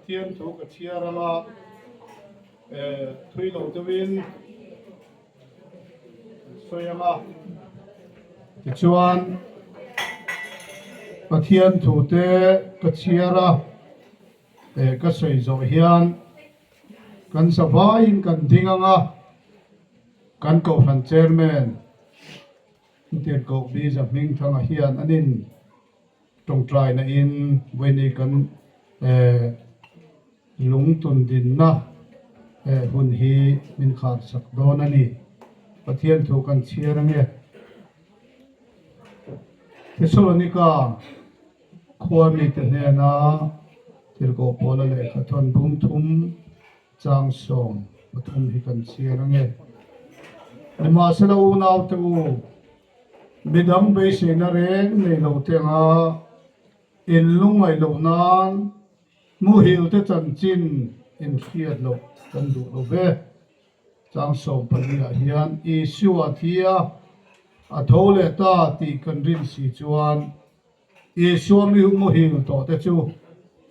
pathian thu ka chiaranga thui lo tewin soyanga chuan pathian thu te ka chiara ka soi zo hian kan savai kan dinganga kan ko han chairman tiệt ko bi za ming thanga hian anin tong trai na in veni kan lung tun din na hun hi min khat sak don ani pathian thu kan chiarange Thessalonica khwami te ne na tiệt ko pola le khathon bung thum chang som pathum hi kan chiarange ma sala u naw tu midam be se na reng nei lo te nga in lung ai lo nan mu hil te chan chin in fiat lo kan du lo ve chang som pania hian isu athia a thole ta ti kan rin si chuan isu mi mu hil to te chu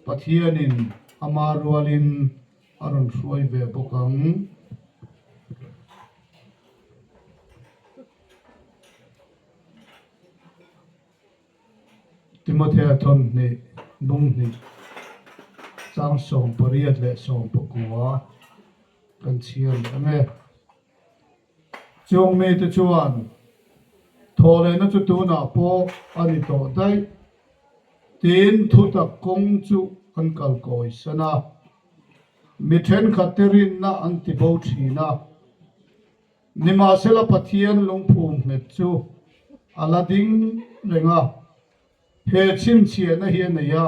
pathianin amarualin aron suai ve bokang Timothy thon ni bung ni chang som pariat le som pokua kan chian ame chung me te chuan thole na chu tu na po ani to dai tin thu ta kong chu kan kal koi sana mi then khaterin na anti bo thina nima sela pathian lungphum me chu alading renga he chim chia na hian na ya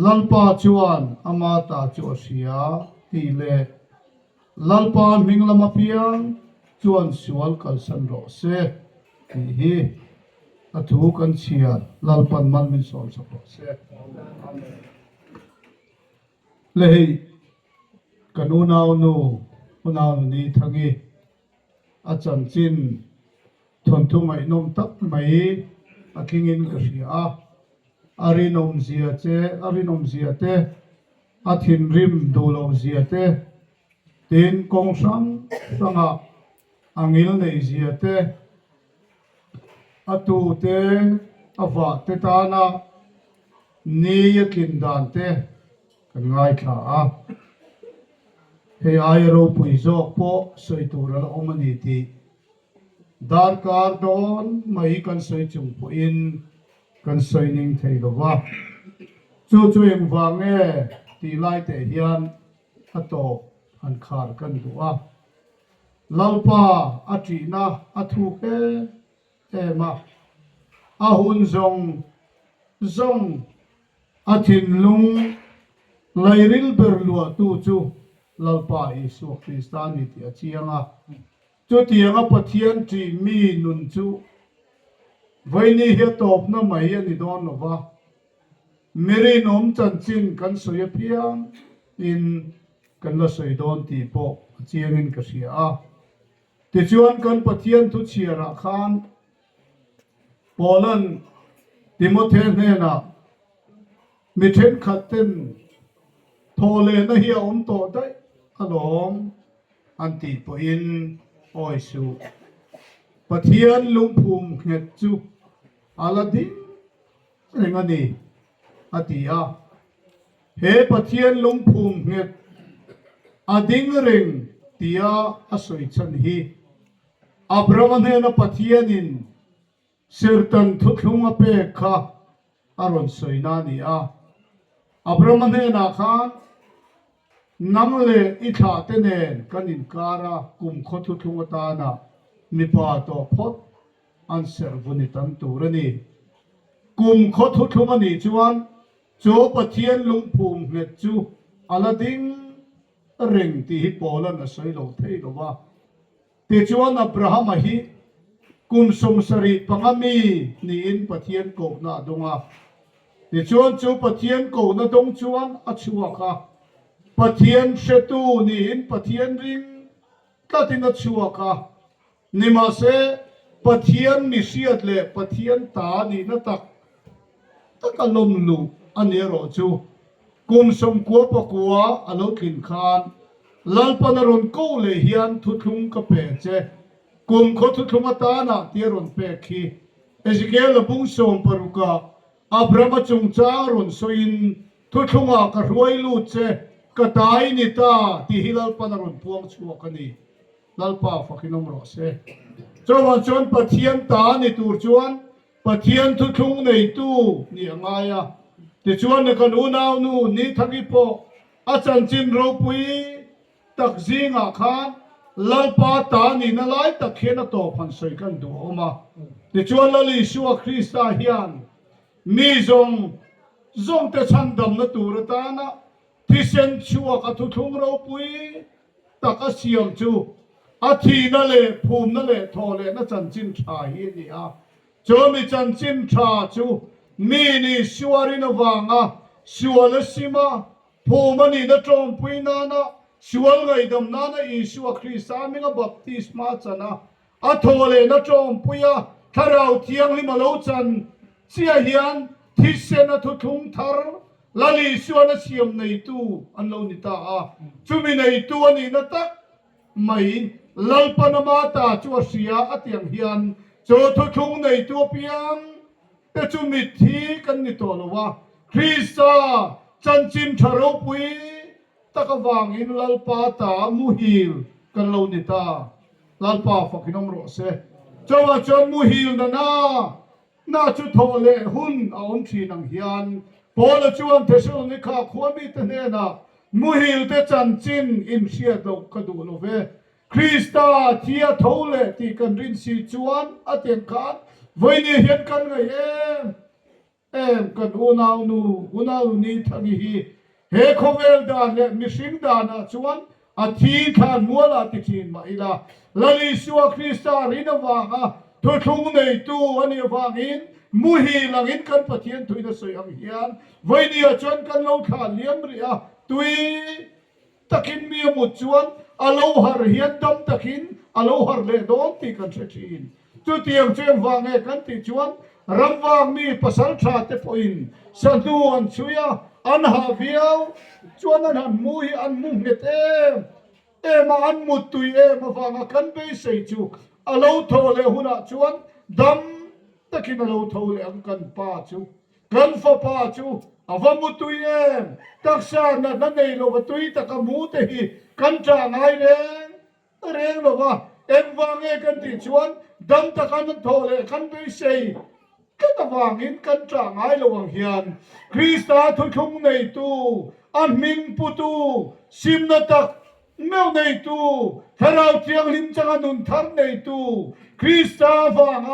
lalpa chuan ama ta chu sia ti le lalpa minglama piang chuan sual kal san ro se ti hi athu kan chia lalpan man min sol sa ro se le hi kanunau nu unau ni thangi achan chin thon thu mai nom tak mai akingin kasia arinom zia te athin rim dulo zia te tin kong sang sanga angil nei zia te atu te ava te tana ni yakin dan te kan ngai tha a he airo puizok po soitura omani ti dar kar don mai kan soi chung po in kan soi ning thei lo wa chu eng wange ti lai te hian ato an khar kan duwa lalpa atina athu ke ema ahun zong athin lung lairil berlua tu chu lalpa isu kristani ti achianga chu tianga pathian tri mi nun chu vaini he top na mai ani don wa mere nom chan chin kan soya piang in kan la soi don ti po chiangin ka sia a ti chuan kan pathian thu chiara khan polan timothy ne na mithen khaten thole na hi om to dai alom anti po in oi su pathian lungphum khet chu alading rengani atia he pathian lungphum khet ading reng tia asoi chan hi abraham na pathianin sirtan thuklunga pe kha aron soina ni a abraham na khan namle itha tenen kanin kara kum khothu thungata na mipa to phot answer vunitan turani kum khothu thumani chuan cho pathian lungphum hlet chu alading reng ti hi polan a soi lo thei lo wa ti chuan abraham hi kum somsari pangami ni in pathian ko na donga ti chuan chu pathian ko na dong chuan achua kha pathian shetu ni in pathian ring katina chua kha nima se pathian ni siat le pathian ta ni na tak takalom lu anero chu กุมสมกัวปะกัวอโลกินคานลัลปนรุนกูเลยเฮียนทุทุงกะเปเจกุมขทุทุงตานะเตียรุนเปคีเอซิเกลบุงสมปรุกะอับรามจุงจารุนโซอินทุทุงากะรวยลูเจกะตายนิตาที่ฮิลัลปนรุนพวงชัวกันีลัลปาฟักินอมรอเซจวนจวนปะเทียนตาในตูจวนปะเทียนทุทุงในตู้นี่ยังไงอะที่ชวนในกันอุณาวนูนี่ทักิโปอาจารย์จินรูปุยตักซิงอาคารลัลปาตานี่นั่นไล่ตักเขียนตัวพันสวยกันดูออกมาที่ชวนลลิชัวคริสต์เฮียนมีจงแต่ฉันดำนตัวรตานะที่เซนชัวกับทุทุงรูปุยตักเสียมจูอาทีนั่นเลยภูมินั่นเลยทอเลยนั่นจันจินชาเฮียนี่อ่ะจอมีจันจินชาจูมีนี่ชัวรินวังอ่ะชัวเลสิมาภูมินี่นั่นจงปุยนานะชัวไงดำนานะอิชัวคริสต์มิงบัพติสมาจันะอาทอเลยนั่นจงปุยอ่ะถ้าเราเที่ยงลิมาโลจันเสียเฮียนที่เซนทุทุงทาร์ลลิชัวนั่นเสียมในตู้อันโลนิตาอ่ะจูมีในตู้นี่นั่นตักไม่ลัลปนมาตาจัวเสียอติยังเฮียนโจทุทุงในตัวเปียงแต่จุมิทีกันนี่ตัวละว่าคริสต์จันจิมชารุปุยตะกวางอินลัลปาตามุฮิลกันโลนิตาลัลปาฟักนอมโรเซเจ้าว่าจนมุฮิลน่าจุดโทเลหุนเอาอันทีนังเฮียนพอละจวนเทชลนิคาขวามีตเนนะมุฮิลเตจันจินอิมเชียดกระดูโลเวคริสต์ที่ทอเลที่กันรินสีจวนอเตียงกันวันนี้เห็นกันไงกันอุณาวนี่ทั้งนี้เฮโคเวลดานเนี่ยมิชิงดานะจวนอาทิตย์ขันมัวลาติจินมาอีลาลลิสัวคริสต์รินวางอ่ะทุกทุงในตัวอันนี้วางอินมุฮีลังอินกันปะเทียนตุยนะสวยอังเฮียนวันนี้จวนกันเราขาเลี้ยมเรียตุยตะกินมีมุดจวนอโลหะเฮียนดำตะกินอโลหะเลดอนติกันเชินจุดเตียงเจียงวางเอกันติจวนรำวางมีภาษาชาติพอินสะดวนชุยอันหาเวียวจวนอันมุยอันมุงเงตมาอันมุดตุยมาฟังกันไปเสียจูอโลโทเลหุนะจวนดำตะกินอโลโทเลอันกันป้าจูกันฟ้าป้าจูอาวมุตุยตักษานั่นในโลกตุยตะกมูเตหีกันจางไงเร่งโลกว่าวางเอกันติชวนดำตะกันโทเลกันไปเสียก็ตะวางอินกันจางไงโลกเฮียนคริสต์ทุกทุงในตู้อันมิงปุตูซิมนตักเมื่อในตู้ถ้าเราเที่ยงลิมจังนุนทันในตู้คริสต์ฟัง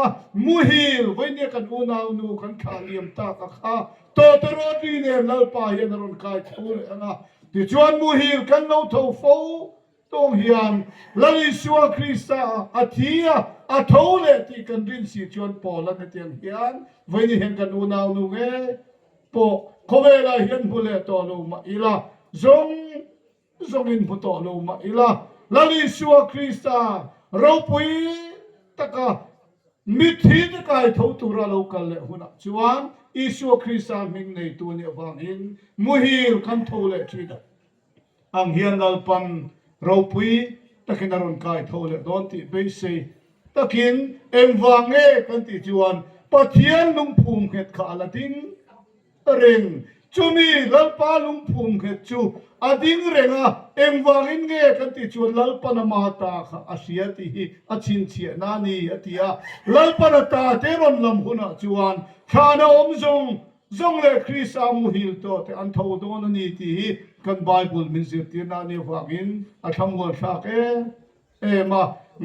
มุฮิลวันนี้กันอุณาวนูกันขาเลียมตากข้าตัวตรอดีเนี่ยเราไปยันรุนกายทูเลยนะที่ชวนมุฮิลกันเราทูฟูต้องเฮียนลลิชัวคริสต์อาทิยาอาทูเลยที่กันรินสีชวนปอลันเตียงเฮียนวันนี้เห็นกันอุณาวนูเงปอโคเวลาเห็นบุเลตอลูมาอีลาจงอินพุตอลูมาอีลาลลิชัวคริสต์เราปุยตะกะมิทีตะกายทูตุระโลกันเลยหุนะชวนอิชัวคริสต์มิงในตัวเนี่ยฟังอินมุฮิลกันทูเลทีดอังเฮียนดัลปันเราปุยตะกินอรุณกายทูเลดอนติเบสีตะกินวังเอกันติชวนปะเทียนลุงภูมิเหตุขาละดิ้งเร่งจูมีลัลปาลุงภูมิเหตุจูอดิ้งเร่งวางอินเงกันติชวนลัลปานมาตาค่ะอาเซียติฮิอาชินเชียนานีอติยาลัลปานตาเทรอนลำหุนะจวนข้านาอมจงเลคริสอามุฮิลโตแต่อันทาวดอนนี่ที่กันไบเบิลมินซิตีนานีวางอินอาทำวัวชากมา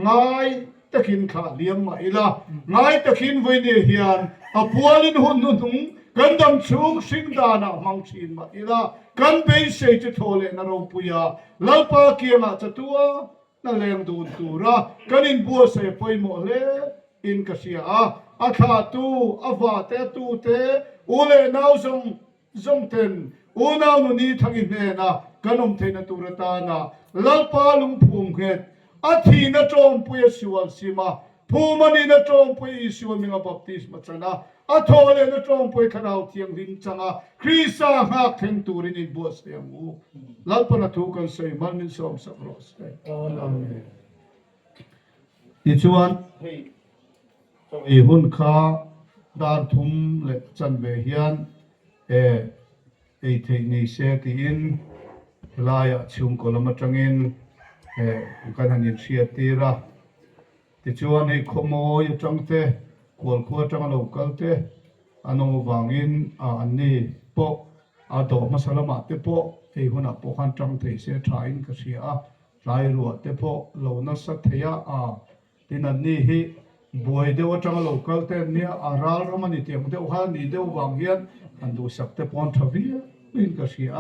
ง่ายตะกินขาเลี้ยมมาอีละง่ายตะกินไว้เนี่ยเฮียนปัวลินหุ่นนุ่งกันดำชุกสิงดานะมังชินมาอีละกันเป็นเศษโทเลนรปุยาลัลปาเกียมาจะตัวนั่นแรงดูตัวระกันอินบัวเสพไปหมดเลยอินกษีอาขาตูอาวาเตตูเตอุเลนาวจงเทนอุนาวนุนีทั้งอินเนนะกันอมเทนตุรตานะลัลปาลุงภูมิเหตุอาทินจอมปุยสิวัลสิมา ผู้มันนี่นะจงไปอิสุมิงบัพติสมาชนะอัทโอเลนะจงไปขราวเทียงรินจังอ่ะคริสต์หักเทงตูรินิบัวเสียมูลัลปนัทุกันเสียมันนิสอมสักรสเสียที่ชวนอีหุ่นข้าดาร์ทุมเล็กจันเวียนไอเทนิเซตินลายชุมโคลมาจังอินกันหันยินเชียตีระที่ชวนให้ขโมยจังเตะกวลขัวจังโลกัลเตะอันนู้วางอินอันนี้ปกดอกมาสลามาเตะปกไอหุ่นปกขันจังเตะเสียทายก็เสียลายรัวเตะปกเหล่านั้นสัตยาที่นั่นนี่ฮิบวยเดียวจังโลกัลเตะเนี่ยรารมันนี่เตียงเดียวหันนี่เดียววางเฮียนอันดูสักเตะปอนทวีอินก็เสีย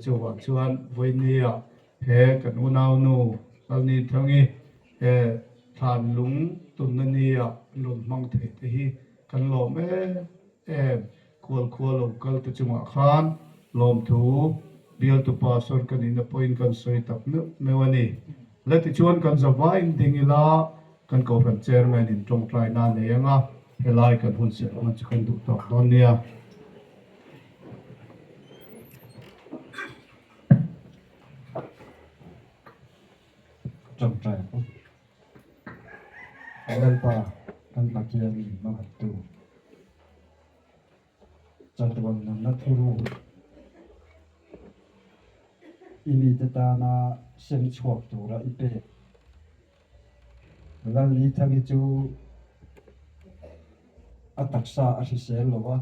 เจ้าวันชวนวันนี้กันอุณาวนูตอนนี้ทั้งนี้ทานลุงตุนนี่ลุนมังเทที่กันลมควรลมกัลตุจงขานลมถูเบียลตุปาสอร์กันอินพอยน์กันสวยตับนึกไม่วันนี้และที่ชวนกันจะว่าอินดิ้งอีลากันก็เป็นเชอร์แมนอินตรงไตรนานเองเฮลายกันหุ่นเสียมันจะกันถูกต้องตอนนี้จำใจอะไรป่ะกันตะเกียงมาหัดตูจัตวันนั้นนัทรูอิมิตตานาเซนชวกตัวละอิเปลันลีทักิจูอัตักษาอาศิเสลวะ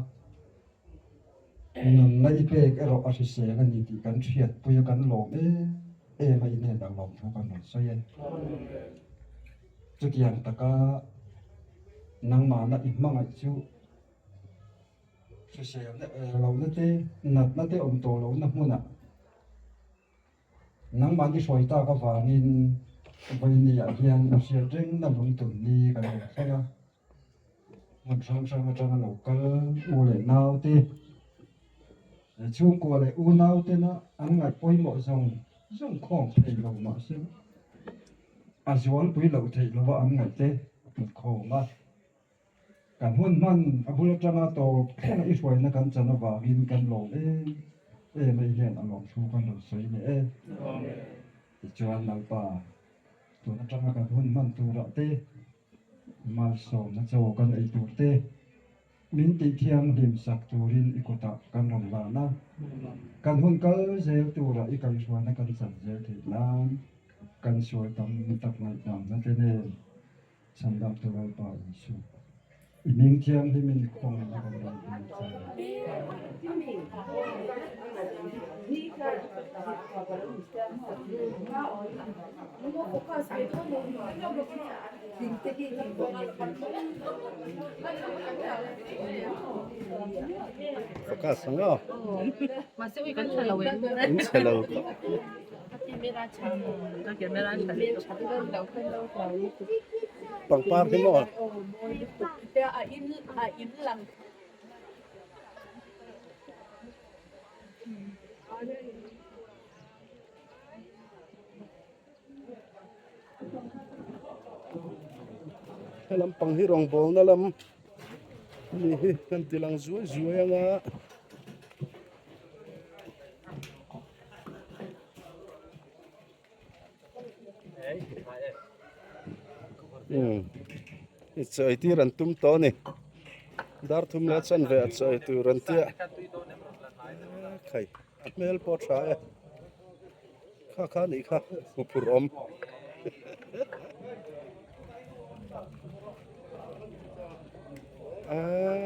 นั่นละอิเปกเอรออาศิเสกันดีที่กันเชียดปุยกันหลงไม่เนี่ยดังหลงทุกกันหมดซะยันจุดอย่างตะกานังมานะอิมังไอจูเสียเนี่ยเราเนี่ยเต้นัดเนี่ยเต้อมโตเราเนี่ยมุ่งน่ะนังมาที่สวยตาก็ว่านินวันนี้อยากเรียนเสียจริงนั่นลงตุนนี่กันเลยใช่ไหมมันสร้างมาจากเราก็อูเลยนาวเต้ช่วงกูเลยอูนาวเต้นะอันไงป่วยหมดส่งของไทยเรามาใช่ไหมอาจจะป่วยเราไทยเราว่าอันไงเต้หมดของมาการหุ่นมันอาบุรจนาโตแค่นั้นอีกส่วนนะกันจะนว่ากินกันหลงไม่เห็นอารมณ์ชูกันหลงสวยเนี่ยจวนนัลปาตัวนั้นจะมาการหุ่นมันตัวเราเต้มาส่งนะโจกันไอตัวเต้มินติเทียงดิมสักตัวรินอีกตะกันรำลานะการหุ่นก็เซลตัวเราอีกการชวนนะกันสั่งเซลถึงน้ำกันช่วยทำตักในดำนั่นเองฉันดำตัวเราป่าอีสุ明天里面的空那个人Focação, ó. Mas eu ia cantar lá, Não sei lá. Pang par mo. Alam pang hirong bol na lam. Ni kan tilang zuwa nga. It's a iti rantum to ni. Dar tum la chan ve at sai tu rantia. Khai. Mel po tha. Kha ni kha. Upur om.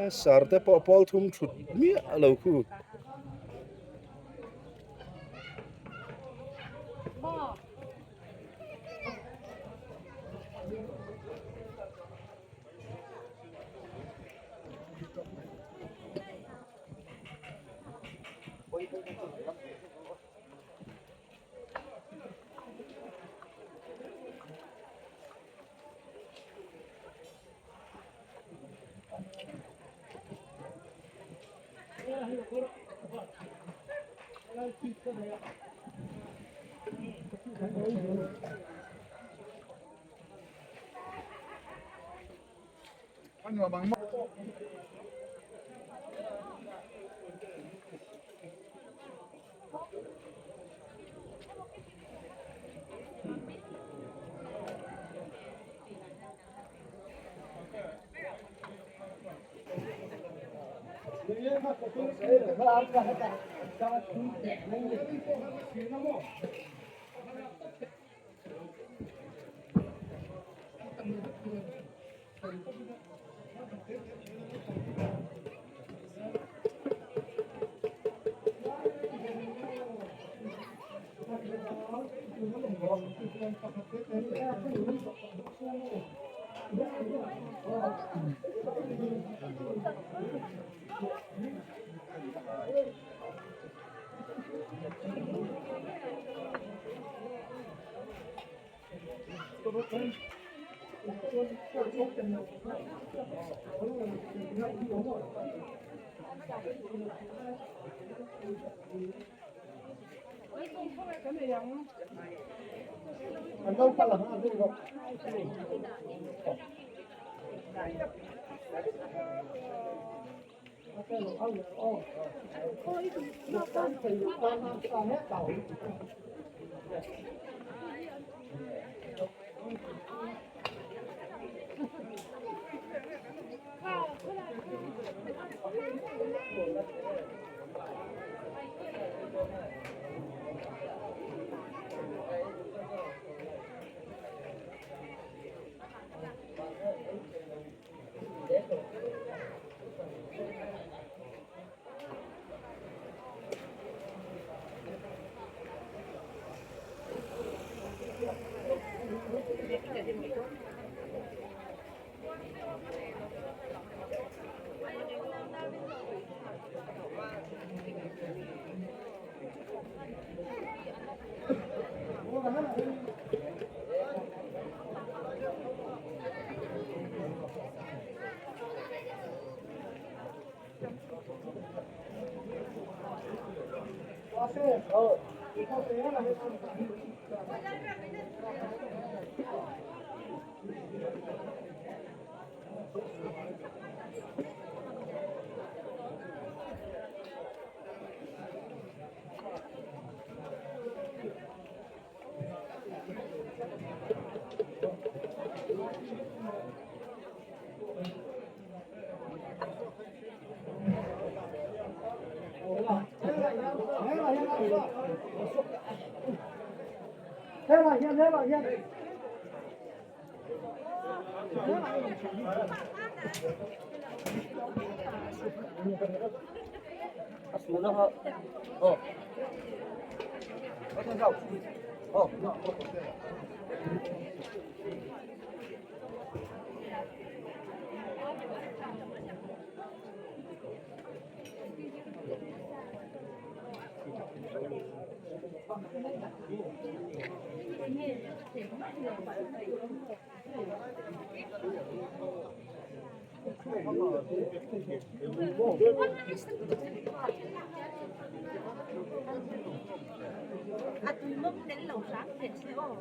Sarde po pol thum thut mi alo khu. À, từ lúc đến lẩu sáng thiệt sẽ ổn.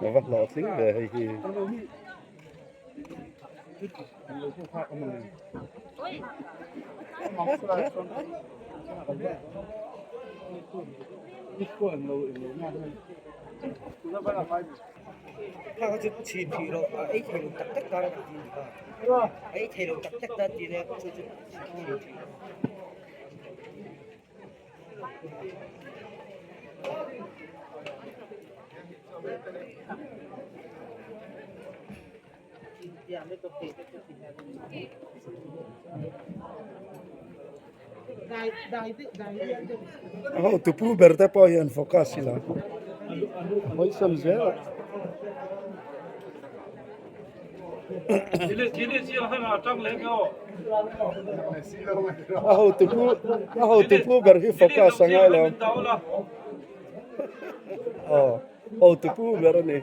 mà vắt lọt xíu về hay gì How to cheat hero? I hero tak tak kara di ka. I hero tak tak da di ne ko cheat. oh tu pu berte po yan focus sila oi samje oh tu pu ber hi focus sangai lo oh tu pu ber ni